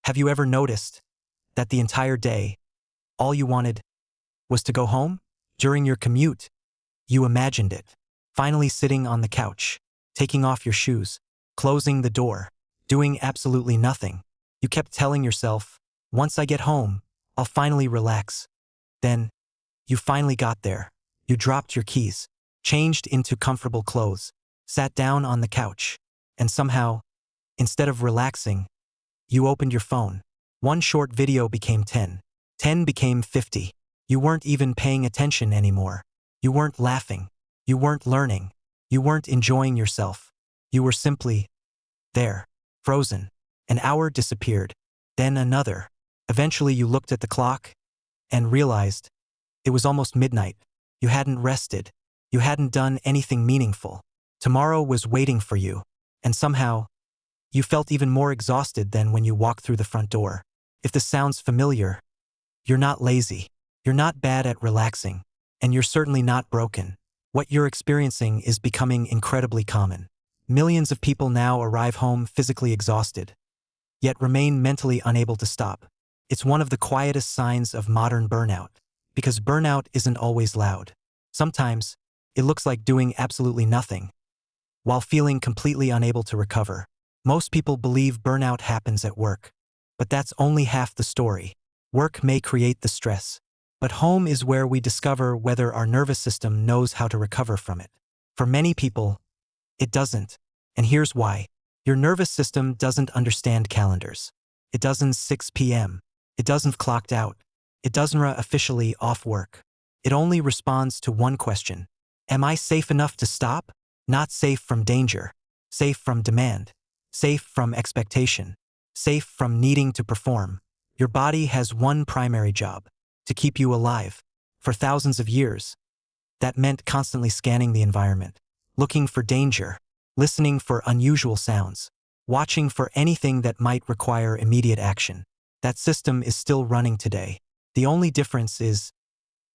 Have you ever noticed that the entire day, all you wanted was to go home? During your commute, you imagined it. Finally sitting on the couch, taking off your shoes, closing the door, doing absolutely nothing. You kept telling yourself, once I get home, I'll finally relax. Then, you finally got there. You dropped your keys, changed into comfortable clothes, sat down on the couch, and somehow, instead of relaxing, you opened your phone. One short video became 10. 10 became 50. You weren't even paying attention anymore. You weren't laughing. You weren't learning. You weren't enjoying yourself. You were simply there, frozen. An hour disappeared, then another. Eventually you looked at the clock and realized it was almost midnight. You hadn't rested. You hadn't done anything meaningful. Tomorrow was waiting for you, and somehow, you felt even more exhausted than when you walked through the front door. If this sounds familiar, you're not lazy. You're not bad at relaxing, and you're certainly not broken. What you're experiencing is becoming incredibly common. Millions of people now arrive home physically exhausted, yet remain mentally unable to stop. It's one of the quietest signs of modern burnout, because burnout isn't always loud. Sometimes, it looks like doing absolutely nothing, while feeling completely unable to recover. Most people believe burnout happens at work, but that's only half the story. Work may create the stress, but home is where we discover whether our nervous system knows how to recover from it. For many people, it doesn't, and here's why. Your nervous system doesn't understand calendars. It doesn't 6 p.m. It doesn't clocked out. It doesn't officially off work. It only responds to one question. Am I safe enough to stop? Not safe from danger. Safe from demand. Safe from expectation. Safe from needing to perform. Your body has one primary job: to keep you alive. For thousands of years, that meant constantly scanning the environment, looking for danger, listening for unusual sounds, watching for anything that might require immediate action. That system is still running today. The only difference is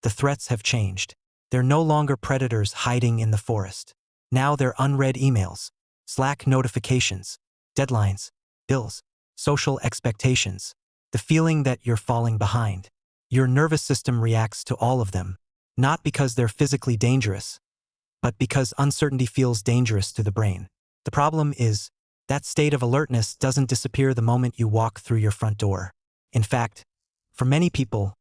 the threats have changed. They're no longer predators hiding in the forest. Now they're unread emails, Slack notifications, deadlines, bills, social expectations, the feeling that you're falling behind. Your nervous system reacts to all of them, not because they're physically dangerous, but because uncertainty feels dangerous to the brain. The problem is, that state of alertness doesn't disappear the moment you walk through your front door. In fact, for many people,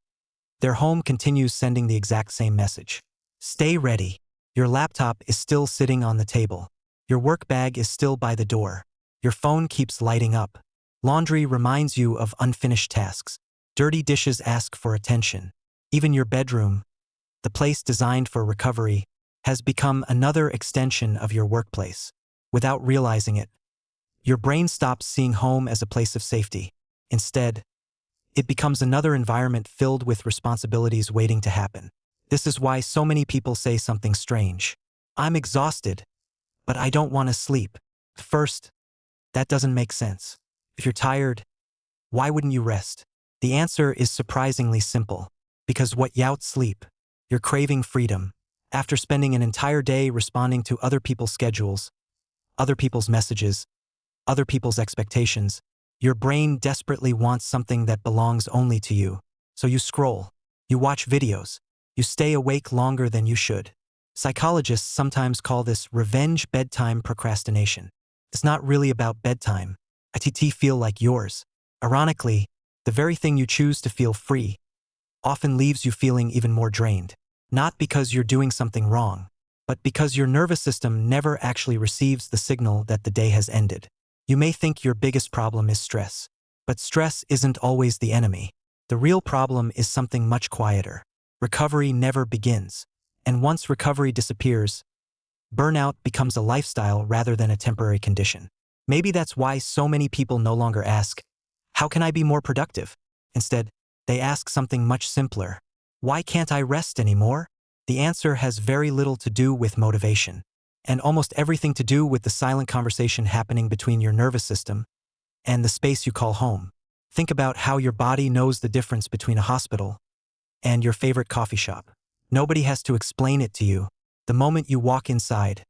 their home continues sending the exact same message. Stay ready. Your laptop is still sitting on the table. Your work bag is still by the door. Your phone keeps lighting up. Laundry reminds you of unfinished tasks. Dirty dishes ask for attention. Even your bedroom, the place designed for recovery, has become another extension of your workplace. Without realizing it, your brain stops seeing home as a place of safety. Instead, it becomes another environment filled with responsibilities waiting to happen. This is why so many people say something strange. I'm exhausted, but I don't want to sleep. First, that doesn't make sense. If you're tired, why wouldn't you rest? The answer is surprisingly simple. Because what you't sleep, you're craving freedom. After spending an entire day responding to other people's schedules, other people's messages, other people's expectations, your brain desperately wants something that belongs only to you. So you scroll, you watch videos, you stay awake longer than you should. Psychologists sometimes call this revenge bedtime procrastination. It's not really about bedtime. It feel like yours. Ironically, the very thing you choose to feel free often leaves you feeling even more drained. Not because you're doing something wrong, but because your nervous system never actually receives the signal that the day has ended. You may think your biggest problem is stress, but stress isn't always the enemy. The real problem is something much quieter. Recovery never begins, and once recovery disappears, burnout becomes a lifestyle rather than a temporary condition. Maybe that's why so many people no longer ask, how can I be more productive? Instead, they ask something much simpler. Why can't I rest anymore? The answer has very little to do with motivation, and almost everything to do with the silent conversation happening between your nervous system and the space you call home. Think about how your body knows the difference between a hospital and your favorite coffee shop. Nobody has to explain it to you. The moment you walk inside,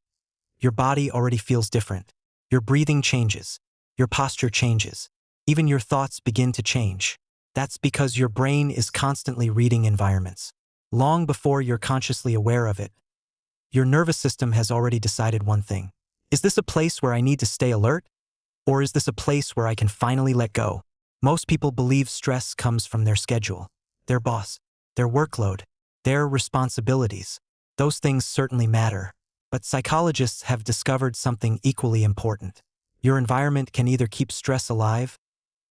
your body already feels different. Your breathing changes. Your posture changes. Even your thoughts begin to change. That's because your brain is constantly reading environments. Long before you're consciously aware of it, your nervous system has already decided one thing. Is this a place where I need to stay alert? Or is this a place where I can finally let go? Most people believe stress comes from their schedule, their boss, their workload, their responsibilities. Those things certainly matter. But psychologists have discovered something equally important. Your environment can either keep stress alive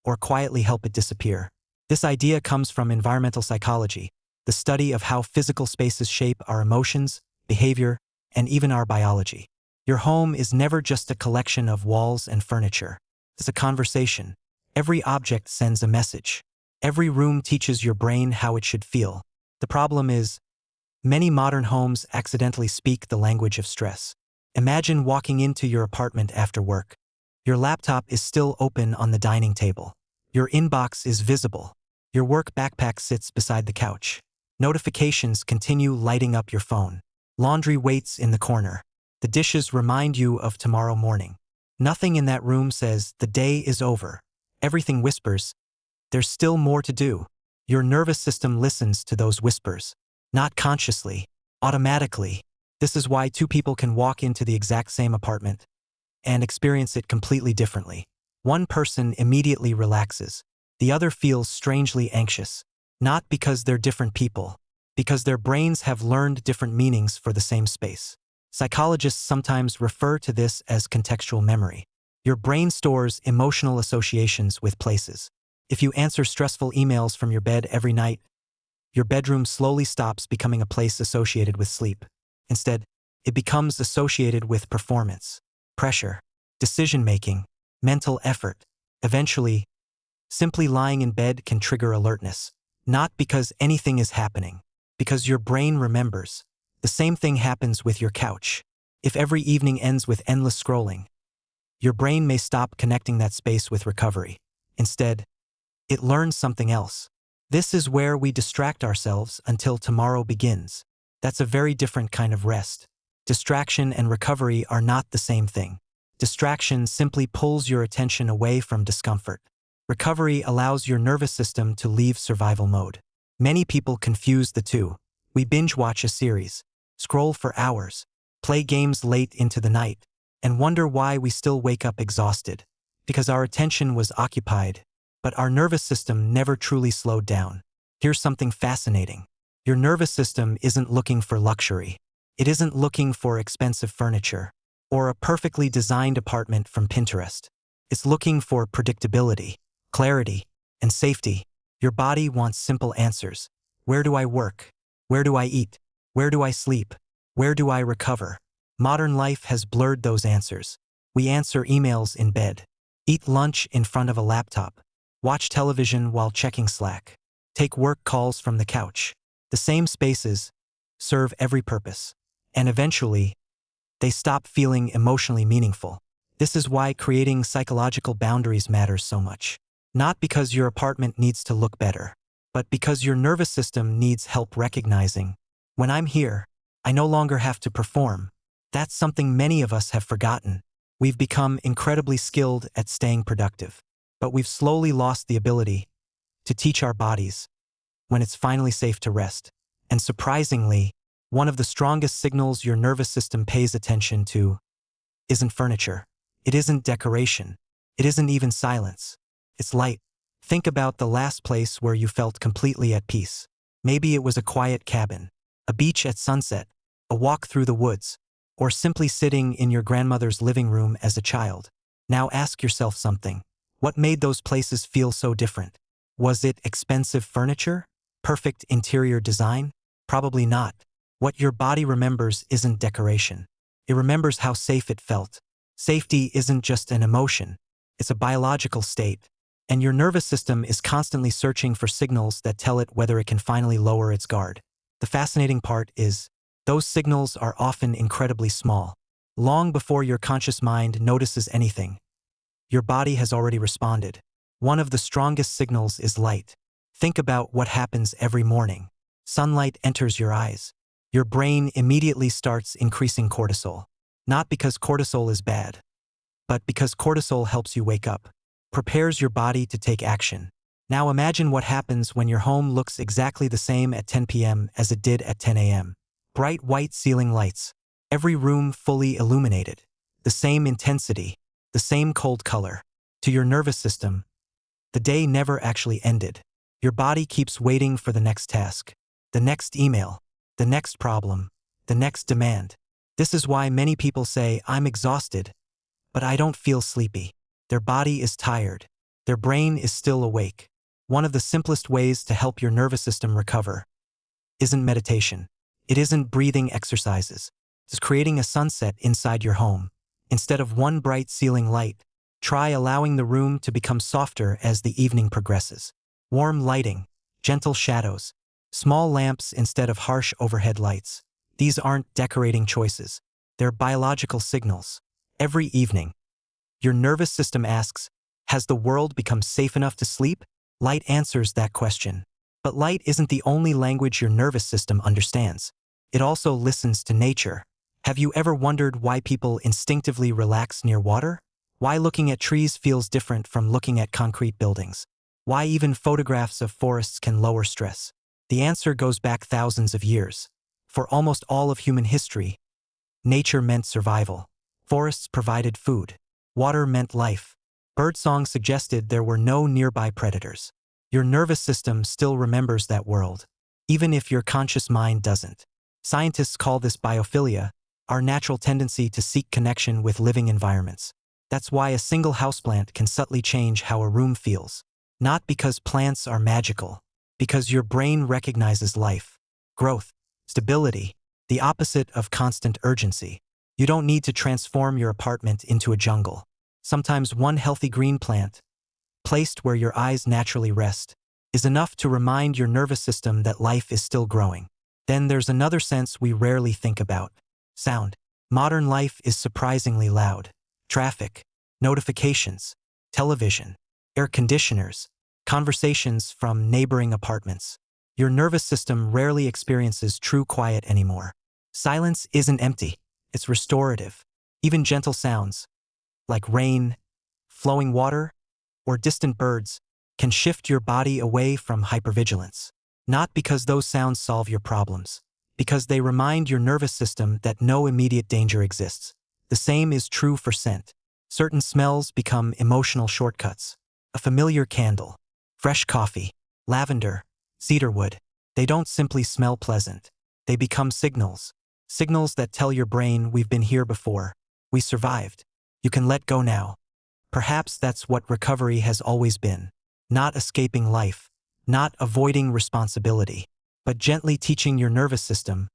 or quietly help it disappear. This idea comes from environmental psychology, the study of how physical spaces shape our emotions, behavior, and even our biology. Your home is never just a collection of walls and furniture. It's a conversation. Every object sends a message. Every room teaches your brain how it should feel. The problem is, many modern homes accidentally speak the language of stress. Imagine walking into your apartment after work. Your laptop is still open on the dining table. Your inbox is visible. Your work backpack sits beside the couch. Notifications continue lighting up your phone. Laundry waits in the corner. The dishes remind you of tomorrow morning. Nothing in that room says the day is over. Everything whispers, there's still more to do. Your nervous system listens to those whispers. Not consciously, automatically. This is why two people can walk into the exact same apartment and experience it completely differently. One person immediately relaxes. The other feels strangely anxious. Not because they're different people, because their brains have learned different meanings for the same space. Psychologists sometimes refer to this as contextual memory. Your brain stores emotional associations with places. If you answer stressful emails from your bed every night, your bedroom slowly stops becoming a place associated with sleep. Instead, it becomes associated with performance, pressure, decision-making, mental effort. Eventually, simply lying in bed can trigger alertness. Not because anything is happening, because your brain remembers. The same thing happens with your couch. If every evening ends with endless scrolling, your brain may stop connecting that space with recovery. Instead, it learns something else. This is where we distract ourselves until tomorrow begins. That's a very different kind of rest. Distraction and recovery are not the same thing. Distraction simply pulls your attention away from discomfort. Recovery allows your nervous system to leave survival mode. Many people confuse the two. We binge watch a series, scroll for hours, play games late into the night, and wonder why we still wake up exhausted. Because our attention was occupied, but our nervous system never truly slowed down. Here's something fascinating. Your nervous system isn't looking for luxury. It isn't looking for expensive furniture or a perfectly designed apartment from Pinterest. It's looking for predictability, clarity, and safety. Your body wants simple answers. Where do I work? Where do I eat? Where do I sleep? Where do I recover? Modern life has blurred those answers. We answer emails in bed, eat lunch in front of a laptop, watch television while checking Slack, take work calls from the couch. The same spaces serve every purpose, and eventually, they stop feeling emotionally meaningful. This is why creating psychological boundaries matters so much. Not because your apartment needs to look better, but because your nervous system needs help recognizing, when I'm here, I no longer have to perform. That's something many of us have forgotten. We've become incredibly skilled at staying productive, but we've slowly lost the ability to teach our bodies when it's finally safe to rest. And surprisingly, one of the strongest signals your nervous system pays attention to isn't furniture. It isn't decoration. It isn't even silence. It's light. Think about the last place where you felt completely at peace. Maybe it was a quiet cabin, a beach at sunset, a walk through the woods, or simply sitting in your grandmother's living room as a child. Now ask yourself something. What made those places feel so different? Was it expensive furniture? Perfect interior design? Probably not. What your body remembers isn't decoration. It remembers how safe it felt. Safety isn't just an emotion. It's a biological state. And your nervous system is constantly searching for signals that tell it whether it can finally lower its guard. The fascinating part is, those signals are often incredibly small. Long before your conscious mind notices anything, your body has already responded. One of the strongest signals is light. Think about what happens every morning. Sunlight enters your eyes. Your brain immediately starts increasing cortisol. Not because cortisol is bad, but because cortisol helps you wake up. prepares your body to take action. Now imagine what happens when your home looks exactly the same at 10 p.m. as it did at 10 a.m. Bright white ceiling lights, every room fully illuminated, the same intensity, the same cold color. To your nervous system, the day never actually ended. Your body keeps waiting for the next task, the next email, the next problem, the next demand. This is why many people say, "I'm exhausted, but I don't feel sleepy." Their body is tired. Their brain is still awake. One of the simplest ways to help your nervous system recover isn't meditation. It isn't breathing exercises. It's creating a sunset inside your home. Instead of one bright ceiling light, try allowing the room to become softer as the evening progresses. Warm lighting, gentle shadows, small lamps instead of harsh overhead lights. These aren't decorating choices. They're biological signals. Every evening, your nervous system asks, has the world become safe enough to sleep? Light answers that question. But light isn't the only language your nervous system understands. It also listens to nature. Have you ever wondered why people instinctively relax near water? Why looking at trees feels different from looking at concrete buildings? Why even photographs of forests can lower stress? The answer goes back thousands of years. For almost all of human history, nature meant survival. Forests provided food. Water meant life. Birdsong suggested there were no nearby predators. Your nervous system still remembers that world, even if your conscious mind doesn't. Scientists call this biophilia, our natural tendency to seek connection with living environments. That's why a single houseplant can subtly change how a room feels. Not because plants are magical, because your brain recognizes life, growth, stability, the opposite of constant urgency. You don't need to transform your apartment into a jungle. Sometimes one healthy green plant, placed where your eyes naturally rest, is enough to remind your nervous system that life is still growing. Then there's another sense we rarely think about: sound. Modern life is surprisingly loud. Traffic, notifications, television, air conditioners, conversations from neighboring apartments. Your nervous system rarely experiences true quiet anymore. Silence isn't empty, it's restorative. Even gentle sounds, like rain, flowing water, or distant birds, can shift your body away from hypervigilance. Not because those sounds solve your problems, because they remind your nervous system that no immediate danger exists. The same is true for scent. Certain smells become emotional shortcuts. A familiar candle, fresh coffee, lavender, cedarwood. They don't simply smell pleasant. They become signals. Signals that tell your brain, we've been here before. We survived. You can let go now. Perhaps that's what recovery has always been. Not escaping life, not avoiding responsibility, but gently teaching your nervous system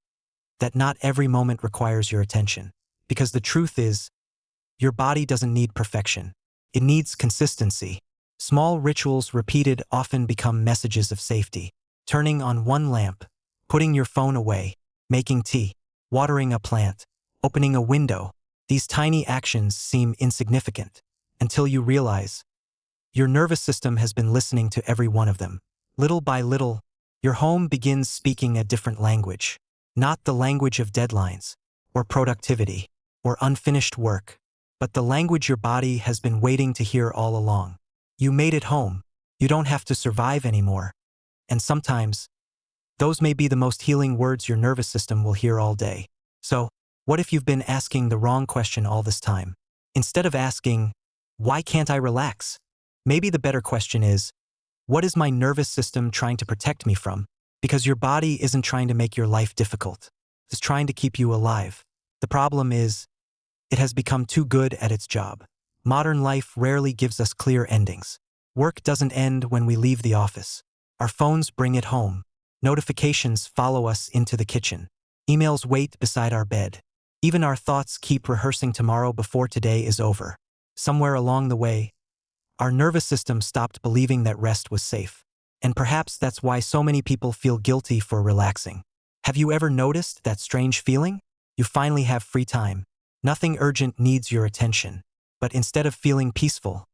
that not every moment requires your attention. Because the truth is, your body doesn't need perfection. It needs consistency. Small rituals repeated often become messages of safety. Turning on one lamp, putting your phone away, making tea, watering a plant, opening a window. These tiny actions seem insignificant until you realize your nervous system has been listening to every one of them. Little by little, your home begins speaking a different language. Not the language of deadlines, or productivity, or unfinished work, but the language your body has been waiting to hear all along. You made it home. You don't have to survive anymore. And sometimes, those may be the most healing words your nervous system will hear all day. So, what if you've been asking the wrong question all this time? Instead of asking, why can't I relax? Maybe the better question is, what is my nervous system trying to protect me from? Because your body isn't trying to make your life difficult. It's trying to keep you alive. The problem is, it has become too good at its job. Modern life rarely gives us clear endings. Work doesn't end when we leave the office. Our phones bring it home. Notifications follow us into the kitchen. Emails wait beside our bed. Even our thoughts keep rehearsing tomorrow before today is over. Somewhere along the way, our nervous system stopped believing that rest was safe. And perhaps that's why so many people feel guilty for relaxing. Have you ever noticed that strange feeling? You finally have free time. Nothing urgent needs your attention. But instead of feeling peaceful,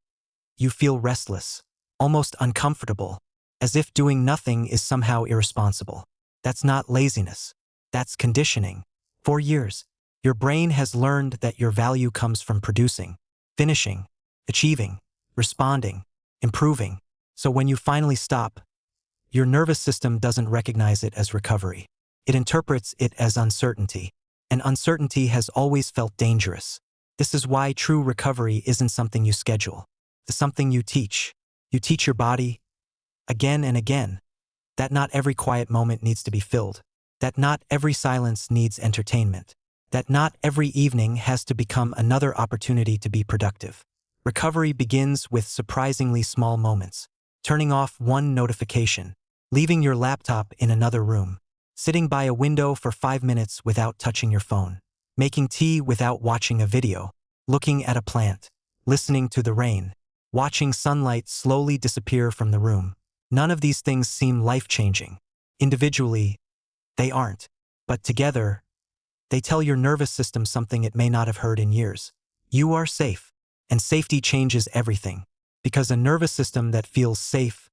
you feel restless, almost uncomfortable, as if doing nothing is somehow irresponsible. That's not laziness. That's conditioning. For years, your brain has learned that your value comes from producing, finishing, achieving. responding, improving. So when you finally stop, your nervous system doesn't recognize it as recovery. It interprets it as uncertainty, and uncertainty has always felt dangerous. This is why true recovery isn't something you schedule. It's something you teach. You teach your body, again and again, that not every quiet moment needs to be filled, that not every silence needs entertainment, that not every evening has to become another opportunity to be productive. Recovery begins with surprisingly small moments. Turning off one notification, leaving your laptop in another room, sitting by a window for 5 minutes without touching your phone, making tea without watching a video, looking at a plant, listening to the rain, watching sunlight slowly disappear from the room. None of these things seem life-changing. Individually, they aren't. But together, they tell your nervous system something it may not have heard in years. You are safe. And safety changes everything. Because a nervous system that feels safe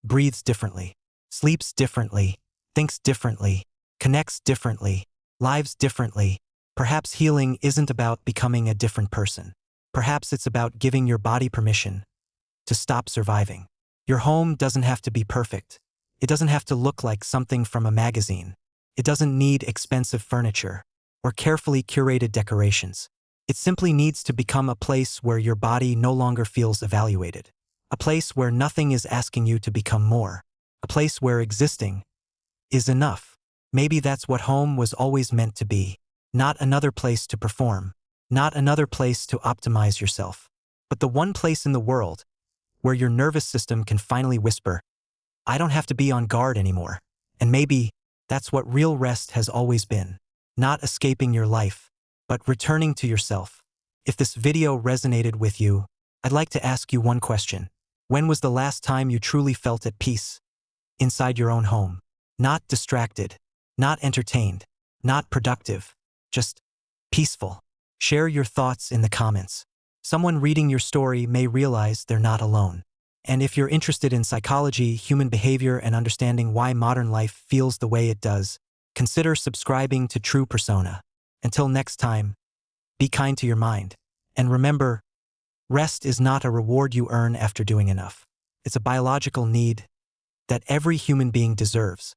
breathes differently, sleeps differently, thinks differently, connects differently, lives differently. Perhaps healing isn't about becoming a different person. Perhaps it's about giving your body permission to stop surviving. Your home doesn't have to be perfect. It doesn't have to look like something from a magazine. It doesn't need expensive furniture or carefully curated decorations. It simply needs to become a place where your body no longer feels evaluated. A place where nothing is asking you to become more. A place where existing is enough. Maybe that's what home was always meant to be. Not another place to perform. Not another place to optimize yourself. But the one place in the world where your nervous system can finally whisper, I don't have to be on guard anymore. And maybe that's what real rest has always been. Not escaping your life, but returning to yourself. If this video resonated with you, I'd like to ask you one question. When was the last time you truly felt at peace? Inside your own home. Not distracted, not entertained, not productive, just peaceful. Share your thoughts in the comments. Someone reading your story may realize they're not alone. And if you're interested in psychology, human behavior, and understanding why modern life feels the way it does, consider subscribing to True Persona. Until next time, be kind to your mind. And remember, rest is not a reward you earn after doing enough. It's a biological need that every human being deserves.